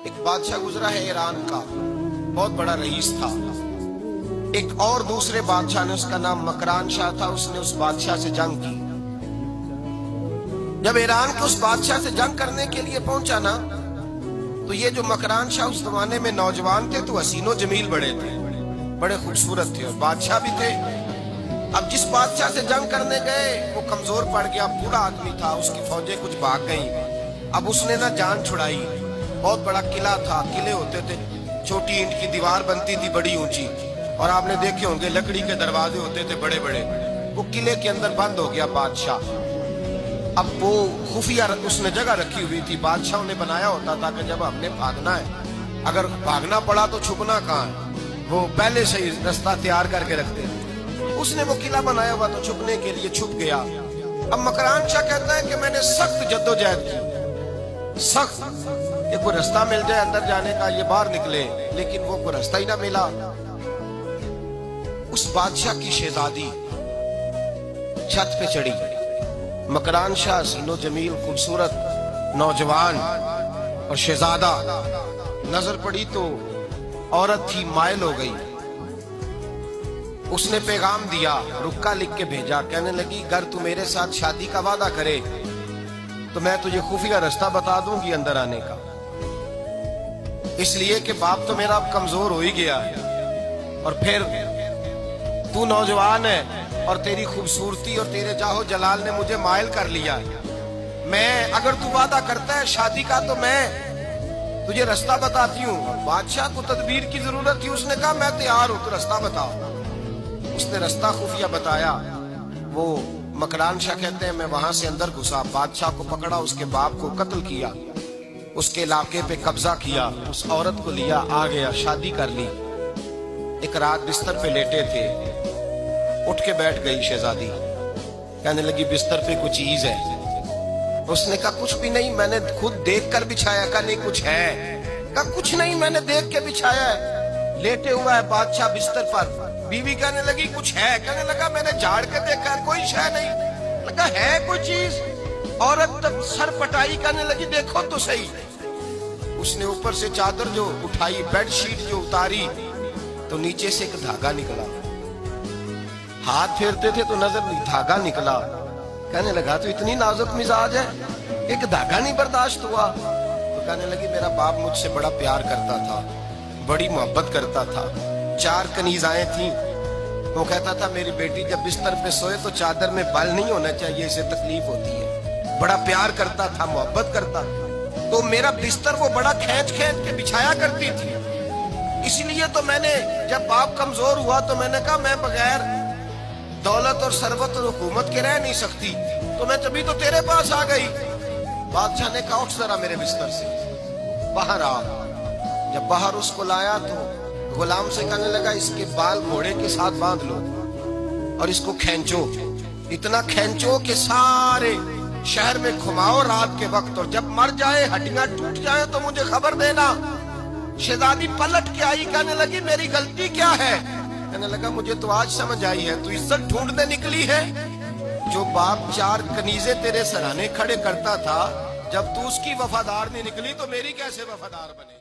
ایک بادشاہ گزرا ہے ایران کا، بہت بڑا رئیس تھا۔ ایک اور دوسرے بادشاہ نے، اس کا نام مکران شاہ تھا، اس نے اس بادشاہ سے جنگ کی۔ جب ایران کے اس بادشاہ سے جنگ کرنے کے لیے پہنچا نا، تو یہ جو مکران شاہ اس زمانے میں نوجوان تھے تو حسین و جمیل بڑے تھے، بڑے خوبصورت تھے، اور بادشاہ بھی تھے۔ اب جس بادشاہ سے جنگ کرنے گئے وہ کمزور پڑ گیا، بوڑھا آدمی تھا، اس کی فوجیں کچھ بھاگ گئیں۔ اب اس نے نا جان چھڑائی۔ بہت بڑا قلعہ تھا، قلعے ہوتے تھے، چھوٹی اینٹ کی دیوار بنتی تھی بڑی اونچی، اور آپ نے دیکھے ہوں گے لکڑی کے دروازے ہوتے تھے بڑے بڑے۔ وہ قلعے کے اندر بند ہو گیا بادشاہ۔ اب وہ خفیہ اس نے جگہ رکھی ہوئی تھی، بادشاہوں نے بنایا ہوتا تھا کہ جب ہم نے بھاگنا ہے، اگر بھاگنا پڑا تو چھپنا کہاں ہے، وہ پہلے سے ہی رستہ تیار کر کے رکھتے تھے۔ اس نے وہ قلعہ بنایا ہوا تو چھپنے کے لیے چھپ گیا۔ اب مکران شاہ کہتا ہے کہ میں نے سخت جدوجہد کی، سخت کہ کوئی رستہ مل جائے اندر جانے کا، یہ باہر نکلے، لیکن وہ کوئی رستہ ہی نہ ملا۔ اس بادشاہ کی شہزادی چھت پہ چڑھی، مکران شاہ حسین و جمیل، خوبصورت نوجوان اور شہزادہ، نظر پڑی تو عورت تھی، مائل ہو گئی۔ اس نے پیغام دیا، رکا لکھ کے بھیجا، کہنے لگی اگر تو میرے ساتھ شادی کا وعدہ کرے تو میں تجھے خفیہ رستہ بتا دوں گی اندر آنے کا، اس لیے کہ باپ تو میرا اب کمزور ہو ہی گیا ہے، اور پھر تو نوجوان ہے اور تیری خوبصورتی اور تیرے جاہو جلال نے مجھے مائل کر لیا ہے۔ میں اگر تو وعدہ کرتا ہے شادی کا تو میں تجھے رستہ بتاتی ہوں۔ بادشاہ کو تدبیر کی ضرورت تھی، اس نے کہا میں تیار ہوں، تو رستہ بتاؤ۔ اس نے رستہ خفیہ بتایا۔ وہ مکران شاہ کہتے ہیں میں وہاں سے اندر گھسا، بادشاہ کو پکڑا، اس کے باپ کو قتل کیا، اس کے علاقے پہ قبضہ کیا، اس عورت کو لیا، آ گیا، شادی کر لی۔ ایک رات بستر پہ لیٹے تھے، اٹھ کے بیٹھ گئی شہزادی، کہنے لگی بستر پہ کچھ چیز ہے۔ اس نے کہا کچھ بھی نہیں، میں نے خود دیکھ کر بچھایا۔ کہا نہیں کچھ ہے۔ کہا کچھ نہیں، میں نے دیکھ کے بچھایا ہے۔ لیٹے ہوا ہے بادشاہ بستر پر، بیوی کہنے لگی کچھ ہے۔ کہنے لگا میں نے جھاڑ کے دیکھا ہے، کوئی شے نہیں۔ لگا ہے کوئی چیز؟ عورت سر پٹائی، کہنے لگی دیکھو تو صحیح۔ اس نے اوپر سے چادر جو اٹھائی، بیڈ شیٹ جو اتاری، تو نیچے سے ایک دھاگا نکلا۔ ہاتھ پھیرتے تھے تو نظر نہیں، دھاگا نکلا۔ کہنے لگا تو اتنی نازک مزاج ہے، ایک دھاگا نہیں برداشت ہوا؟ تو کہنے لگی میرا باپ مجھ سے بڑا پیار کرتا تھا، بڑی محبت کرتا تھا، 4 کنیزائیں تھیں۔ وہ کہتا تھا میری بیٹی جب بستر پہ سوئے تو چادر میں بال نہیں ہونا چاہیے، اسے تکلیف ہوتی ہے۔ بڑا پیار کرتا تھا، محبت کرتا تھا، تو میرا بستر وہ بڑا کھینچ کھینچ کے بچھایا کرتی تھی۔ اس لیے تو میں نے جب باپ کمزور ہوا تو میں نے کہا میں بغیر دولت اور ثروت اور حکومت کے رہ نہیں سکتی، تو میں تبھی تو تیرے پاس آ گئی۔ بادشاہ نے کہا اٹھ ذرا میرے بستر سے، باہر آ۔ جب باہر اس کو لایا تو غلام سے کہنے لگا اس کے بال گھوڑے کے ساتھ باندھ لو اور اس کو کھینچو، اتنا کھینچو کہ سارے شہر میں گھماؤ رات کے وقت، اور جب مر جائے ہڈیاں ٹوٹ جائیں تو مجھے خبر دینا۔ شہزادی پلٹ کے آئی، کہنے لگی میری غلطی کیا ہے؟ کہنے لگا مجھے تو آج سمجھ آئی ہے، تو عزت ڈھونڈنے نکلی ہے؟ جو باپ 4 کنیزیں تیرے سرانے کھڑے کرتا تھا، جب تو اس کی وفادار نہیں نکلی تو میری کیسے وفادار بنے؟